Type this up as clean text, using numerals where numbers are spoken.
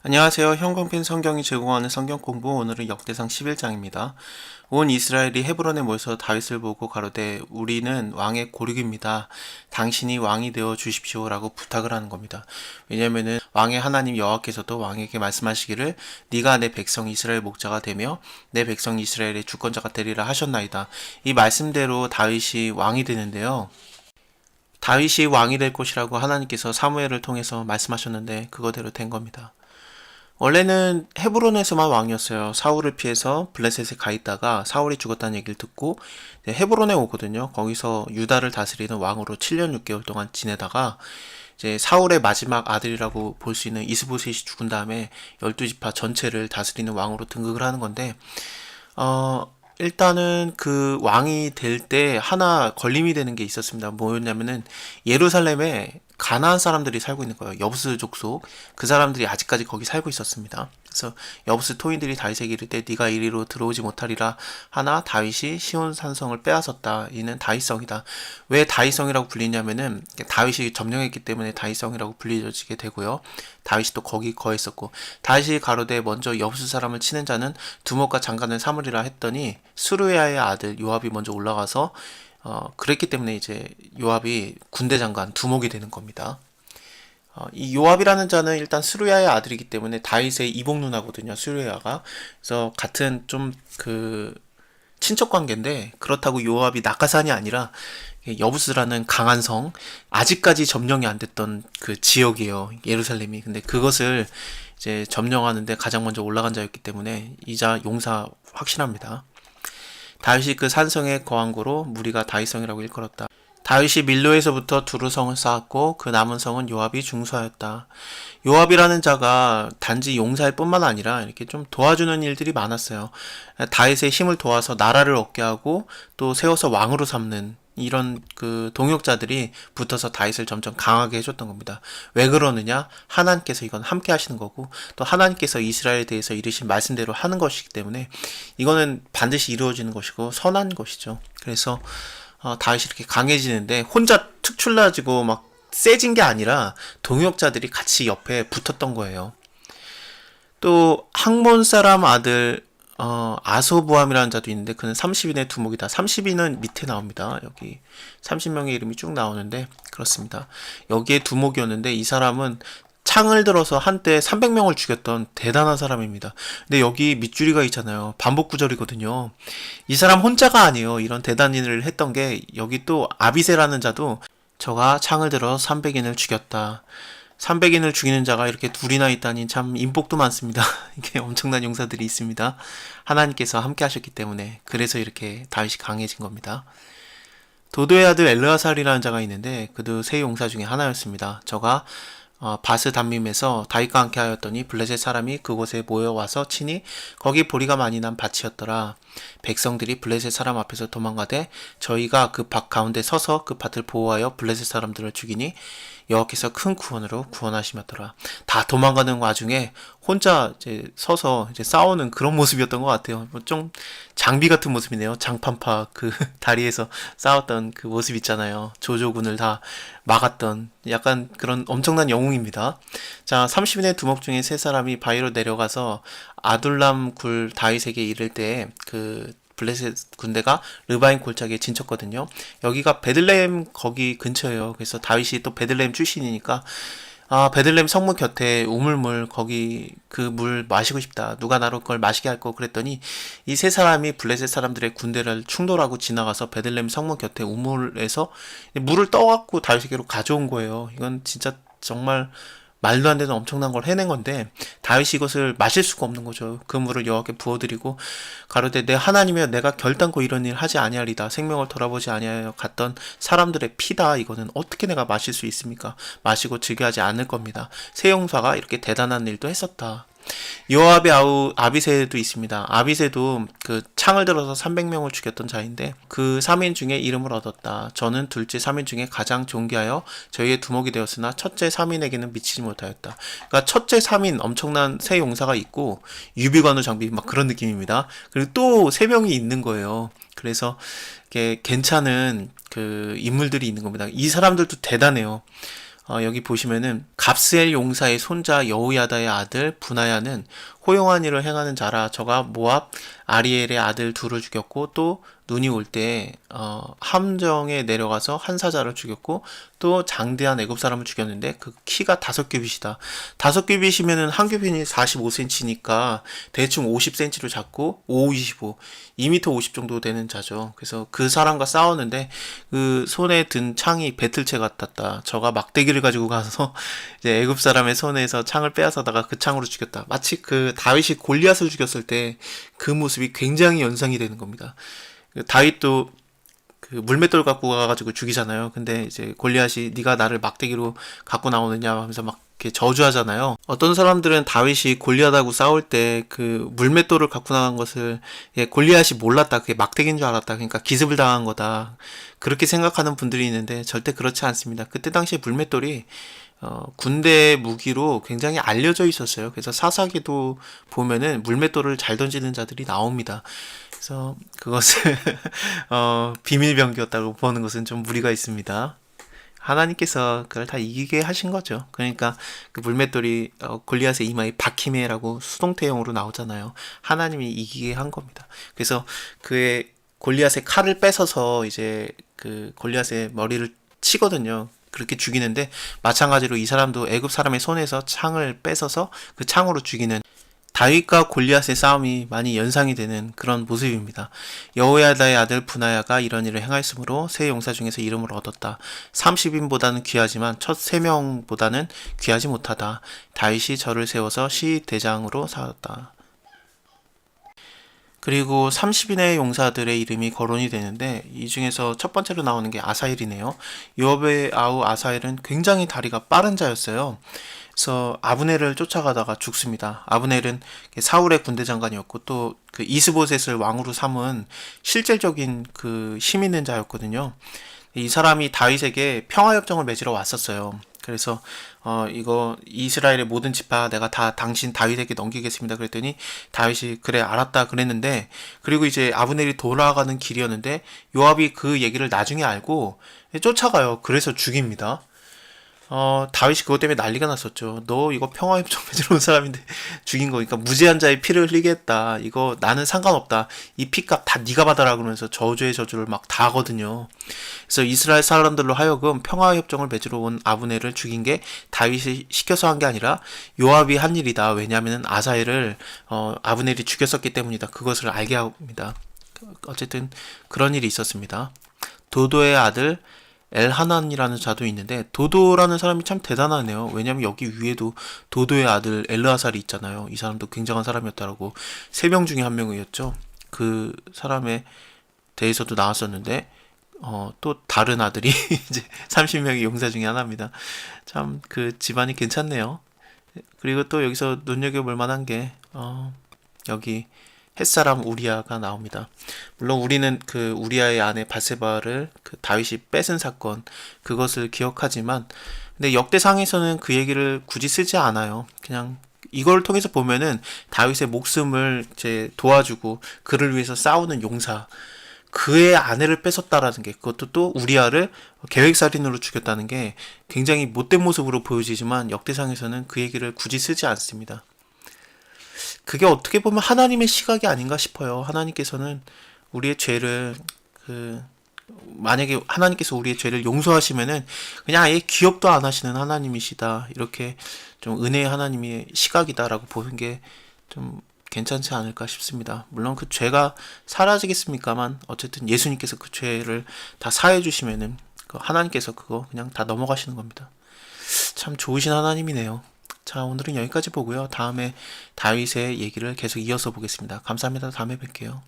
안녕하세요. 형광펜 성경이 제공하는 성경 공부, 오늘은 역대상 11장입니다. 온 이스라엘이 헤브론에 모여서 다윗을 보고 가로되 우리는 왕의 고륙입니다. 당신이 왕이 되어 주십시오라고 부탁을 하는 겁니다. 왜냐하면은 왕의 하나님 여호와께서도 왕에게 말씀하시기를 네가 내 백성 이스라엘 목자가 되며 내 백성 이스라엘의 주권자가 되리라 하셨나이다. 이 말씀대로 다윗이 왕이 되는데요. 다윗이 왕이 될 것이라고 하나님께서 사무엘을 통해서 말씀하셨는데 그거대로 된 겁니다. 원래는 헤브론에서만 왕이었어요. 사울을 피해서 블레셋에 가 있다가 사울이 죽었다는 얘기를 듣고 헤브론에 오거든요. 거기서 유다를 다스리는 왕으로 7년 6개월 동안 지내다가 이제 사울의 마지막 아들이라고 볼 수 있는 이스보셋이 죽은 다음에 12지파 전체를 다스리는 왕으로 등극을 하는 건데 일단은 그 왕이 될 때 하나 걸림이 되는 게 있었습니다. 뭐였냐면은 예루살렘에 가나안 사람들이 살고 있는 거예요. 여부스 족속. 그 사람들이 아직까지 거기 살고 있었습니다. 그래서 여부스 토인들이 다윗에게 이르되 네가 이리로 들어오지 못하리라 하나 다윗이 시온 산성을 빼앗았다. 이는 다윗성이다. 왜 다윗성이라고 불리냐면은 다윗이 점령했기 때문에 다윗성이라고 불리어지게 되고요. 다윗이 또 거기 거했었고 다윗이 가로되 먼저 여부스 사람을 치는 자는 두목과 장관을 삼으리라 했더니 수르야의 아들 요압이 먼저 올라가서 그랬기 때문에 이제 요압이 군대 장관 두목이 되는 겁니다. 이 요압이라는 자는 일단 스루야의 아들이기 때문에 다윗의 이복 누나거든요. 스루야가. 그래서 같은 좀 그 친척 관계인데 그렇다고 요압이 낙하산이 아니라 여부스라는 강한 성, 아직까지 점령이 안 됐던 그 지역이에요. 예루살렘이. 근데 그것을 이제 점령하는데 가장 먼저 올라간 자였기 때문에 이자 용사 확실합니다. 다윗이 그 산성에 거한 고로 무리가 다윗성이라고 일컬었다. 다윗이 밀로에서부터 두루 성을 쌓았고 그 남은 성은 요압이 중수하였다. 요압이라는 자가 단지 용사일 뿐만 아니라 이렇게 좀 도와주는 일들이 많았어요. 다윗의 힘을 도와서 나라를 얻게 하고 또 세워서 왕으로 삼는 이런 그 동역자들이 붙어서 다윗을 점점 강하게 해줬던 겁니다. 왜 그러느냐? 하나님께서 이건 함께 하시는 거고 또 하나님께서 이스라엘에 대해서 이르신 말씀대로 하는 것이기 때문에 이거는 반드시 이루어지는 것이고 선한 것이죠. 그래서 다윗이 이렇게 강해지는데 혼자 특출나지고 막 세진 게 아니라 동역자들이 같이 옆에 붙었던 거예요. 또 항몬 사람 아들 아소부함이라는 자도 있는데 그는 30인의 두목이다. 30인은 밑에 나옵니다. 여기 30명의 이름이 쭉 나오는데 그렇습니다. 여기에 두목이었는데 이 사람은 창을 들어서 한때 300명을 죽였던 대단한 사람입니다. 근데 여기 밑줄이가 있잖아요. 반복 구절이거든요. 이 사람 혼자가 아니에요. 이런 대단한 일을 했던 게 여기 또 아비세라는 자도 저가 창을 들어 300인을 죽였다. 300인을 죽이는 자가 이렇게 둘이나 있다니 참 인복도 많습니다. 이게 엄청난 용사들이 있습니다. 하나님께서 함께 하셨기 때문에 그래서 이렇게 다윗이 강해진 겁니다. 도도의 아들 엘르아살이라는 자가 있는데 그도 세 용사 중에 하나였습니다. 저가 바스 담밈에서 다윗과 함께 하였더니 블레셋 사람이 그곳에 모여와서 치니 거기 보리가 많이 난 밭이었더라. 백성들이 블레셋 사람 앞에서 도망가되 저희가 그 밭 가운데 서서 그 밭을 보호하여 블레셋 사람들을 죽이니 여호와께서 큰 구원으로 구원하시었더라. 다 도망가는 와중에 혼자 이제 서서 이제 싸우는 그런 모습이었던 것 같아요. 좀 장비 같은 모습이네요. 장판파 그 다리에서 싸웠던 그 모습 있잖아요. 조조군을 다 막았던 약간 그런 엄청난 영웅입니다. 자, 30인의 두목 중에 세 사람이 바위로 내려가서 아둘람 굴 다윗에게 이를 때 그 블레셋 군대가 르바임 골짜기에 진쳤거든요. 여기가 베들레헴 거기 근처예요. 그래서 다윗이 또 베들레헴 출신이니까 베들레헴 성문 곁에 우물물 거기 그 물 마시고 싶다. 누가 나로 그걸 마시게 할 거 그랬더니 이 세 사람이 블레셋 사람들의 군대를 충돌하고 지나가서 베들레헴 성문 곁에 우물에서 물을 떠갖고 다윗에게로 가져온 거예요. 이건 진짜 정말 말도 안 되는 엄청난 걸 해낸 건데 다윗이 이것을 마실 수가 없는 거죠. 그 물을 여호와께 부어드리고 가로되 내 하나님이여 내가 결단코 이런 일 하지 아니하리다. 생명을 돌아보지 아니하여 갔던 사람들의 피다. 이거는 어떻게 내가 마실 수 있습니까? 마시고 즐겨하지 않을 겁니다. 세 용사가 이렇게 대단한 일도 했었다. 요압의 아우 아비새도 있습니다. 아비새도 그 창을 들어서 300명을 죽였던 자인데 그 3인 중에 이름을 얻었다. 저는 둘째 3인 중에 가장 존귀하여 저희의 두목이 되었으나 첫째 3인에게는 미치지 못하였다. 그러니까 첫째 3인 엄청난 새 용사가 있고 유비관우 장비 막 그런 느낌입니다. 그리고 또 3명이 있는 거예요. 그래서 이게 괜찮은 그 인물들이 있는 겁니다. 이 사람들도 대단해요. 여기 보시면은 갑스엘 용사의 손자 여호야다의 아들 분하야는 호용한 일을 행하는 자라. 저가 모압 아리엘의 아들 둘을 죽였고, 또 눈이 올 때 함정에 내려가서 한 사자를 죽였고, 또 장대한 애굽 사람을 죽였는데 그 키가 5규빗이다. 5규빗이면은 한 규빗이 45cm니까 대충 50cm로 잡고 5, 25, 2m 50 정도 되는 자죠. 그래서 그 사람과 싸웠는데 그 손에 든 창이 배틀채 같았다. 저가 막대기를 가지고 가서 이제 애굽 사람의 손에서 창을 빼앗아다가 그 창으로 죽였다. 마치 그 다윗이 골리앗을 죽였을 때 그 모습이 굉장히 연상이 되는 겁니다. 그 다윗도 그 물맷돌 갖고 가가지고 죽이잖아요. 근데 이제 골리앗이 네가 나를 막대기로 갖고 나오느냐 하면서 막 이렇게 저주하잖아요. 어떤 사람들은 다윗이 골리앗하고 싸울 때 그 물맷돌을 갖고 나간 것을 골리앗이 몰랐다. 그게 막대기인 줄 알았다. 그러니까 기습을 당한 거다. 그렇게 생각하는 분들이 있는데 절대 그렇지 않습니다. 그때 당시에 물맷돌이 군대 무기로 굉장히 알려져 있었어요. 그래서 사사기도 보면은 물맷돌을 잘 던지는 자들이 나옵니다. 그래서 그것을 비밀병기였다고 보는 것은 좀 무리가 있습니다. 하나님께서 그걸 다 이기게 하신 거죠. 그러니까 그 물맷돌이 골리앗의 이마에 박히매라고 수동태형으로 나오잖아요. 하나님이 이기게 한 겁니다. 그래서 그의 골리앗의 칼을 뺏어서 이제 그 골리앗의 머리를 치거든요. 그렇게 죽이는데 마찬가지로 이 사람도 애굽 사람의 손에서 창을 뺏어서 그 창으로 죽이는 다윗과 골리앗의 싸움이 많이 연상이 되는 그런 모습입니다. 여호야다의 아들 분하야가 이런 일을 행하였으므로 세 용사 중에서 이름을 얻었다. 30인보다는 귀하지만 첫 3명보다는 귀하지 못하다. 다윗이 저를 세워서 시대장으로 세웠다. 그리고 30인의 용사들의 이름이 거론이 되는데 이 중에서 첫 번째로 나오는 게 아사헬이네요. 요압의 아우 아사헬은 굉장히 다리가 빠른 자였어요. 그래서 아브넬을 쫓아가다가 죽습니다. 아브넬은 사울의 군대 장관이었고 또 그 이스보셋을 왕으로 삼은 실질적인 그 힘 있는 자였거든요. 이 사람이 다윗에게 평화협정을 맺으러 왔었어요. 그래서 이거 이스라엘의 모든 지파 내가 다 당신 다윗에게 넘기겠습니다. 그랬더니 다윗이 그래 알았다 그랬는데, 그리고 이제 아브넬이 돌아가는 길이었는데 요압이 그 얘기를 나중에 알고 쫓아가요. 그래서 죽입니다. 다윗이 그것 때문에 난리가 났었죠. 너 이거 평화협정 맺으러 온 사람인데 죽인 거니까 무죄한 자의 피를 흘리게 했다. 이거 나는 상관없다. 이 피값 다 네가 받아라 그러면서 저주의 저주를 막 다 하거든요. 그래서 이스라엘 사람들로 하여금 평화협정을 맺으러 온 아브넬을 죽인 게 다윗이 시켜서 한 게 아니라 요압이 한 일이다. 왜냐하면 아사엘을 아브넬이 죽였었기 때문이다. 그것을 알게 합니다. 어쨌든 그런 일이 있었습니다. 도도의 아들 엘하난이라는 자도 있는데 도도라는 사람이 참 대단하네요. 왜냐면 여기 위에도 도도의 아들 엘르아살이 있잖아요. 이 사람도 굉장한 사람이었다라고 3명 중에 1명이었죠. 그 사람에 대해서도 나왔었는데 또 다른 아들이 이제 30명의 용사 중에 하나입니다. 참 그 집안이 괜찮네요. 그리고 또 여기서 눈여겨볼 만한 게 여기 햇사람 우리아가 나옵니다. 물론 우리는 그 우리아의 아내 바세바를 그 다윗이 뺏은 사건 그것을 기억하지만, 근데 역대상에서는 그 얘기를 굳이 쓰지 않아요. 그냥 이걸 통해서 보면은 다윗의 목숨을 이제 도와주고 그를 위해서 싸우는 용사, 그의 아내를 뺏었다라는 게, 그것도 또 우리아를 계획살인으로 죽였다는 게 굉장히 못된 모습으로 보여지지만 역대상에서는 그 얘기를 굳이 쓰지 않습니다. 그게 어떻게 보면 하나님의 시각이 아닌가 싶어요. 하나님께서는 우리의 죄를 만약에 하나님께서 우리의 죄를 용서하시면은 그냥 아예 기억도 안 하시는 하나님이시다. 이렇게 좀 은혜의 하나님의 시각이다라고 보는 게 좀 괜찮지 않을까 싶습니다. 물론 그 죄가 사라지겠습니까만 어쨌든 예수님께서 그 죄를 다 사해 주시면은 하나님께서 그거 그냥 다 넘어가시는 겁니다. 참 좋으신 하나님이네요. 자, 오늘은 여기까지 보고요. 다음에 다윗의 얘기를 계속 이어서 보겠습니다. 감사합니다. 다음에 뵐게요.